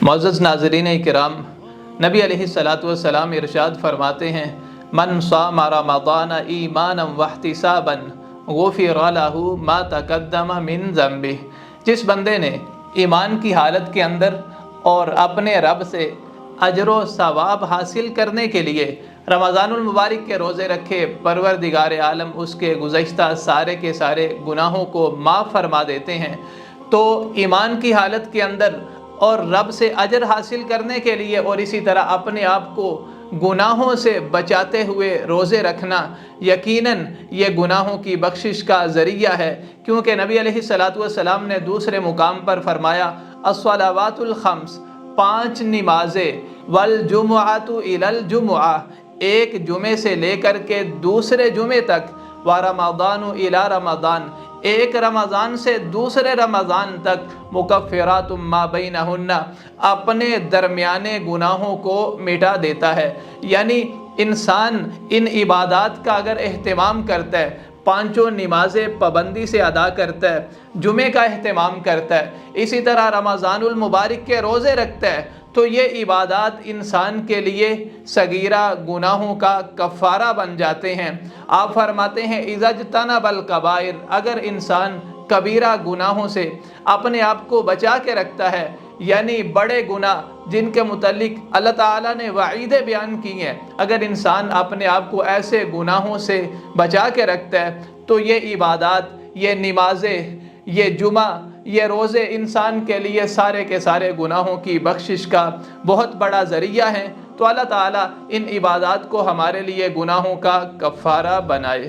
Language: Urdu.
معزز ناظرین کرام، نبی علیہ الصلاۃ والسلام ارشاد فرماتے ہیں، من صام رمضان ایمانا واحتسابا غفر لہ ما تقدم من ذنبہ۔ جس بندے نے ایمان کی حالت کے اندر اور اپنے رب سے اجر و ثواب حاصل کرنے کے لیے رمضان المبارک کے روزے رکھے، پروردگار عالم اس کے گزشتہ سارے کے سارے گناہوں کو معاف فرما دیتے ہیں۔ تو ایمان کی حالت کے اندر اور رب سے اجر حاصل کرنے کے لیے اور اسی طرح اپنے آپ کو گناہوں سے بچاتے ہوئے روزے رکھنا یقیناً یہ گناہوں کی بخشش کا ذریعہ ہے، کیونکہ نبی علیہ الصلاۃ والسلام نے دوسرے مقام پر فرمایا، الصلوات الخمس، 5 نمازیں، والجمعۃ الی الجمعہ، ایک جمعے سے لے کر کے دوسرے جمعے تک، ورمضان الی رمضان، ایک رمضان سے دوسرے رمضان تک، مکفرات ما بینہن، اپنے درمیانے گناہوں کو مٹا دیتا ہے۔ یعنی انسان ان عبادات کا اگر اہتمام کرتا ہے، 5 نمازیں پابندی سے ادا کرتا ہے، جمعے کا اہتمام کرتا ہے، اسی طرح رمضان المبارک کے روزے رکھتا ہے، تو یہ عبادات انسان کے لیے صغیرہ گناہوں کا کفارہ بن جاتے ہیں۔ آپ فرماتے ہیں، اذا اجتنب الکبائر، اگر انسان کبیرہ گناہوں سے اپنے آپ کو بچا کے رکھتا ہے، یعنی بڑے گناہ جن کے متعلق اللہ تعالیٰ نے وعیدیں بیان کی ہیں، اگر انسان اپنے آپ کو ایسے گناہوں سے بچا کے رکھتا ہے تو یہ عبادات، یہ نمازیں، یہ جمعہ، یہ روزے انسان کے لیے سارے کے سارے گناہوں کی بخشش کا بہت بڑا ذریعہ ہیں۔ تو اللہ تعالیٰ ان عبادات کو ہمارے لیے گناہوں کا کفارہ بنائے۔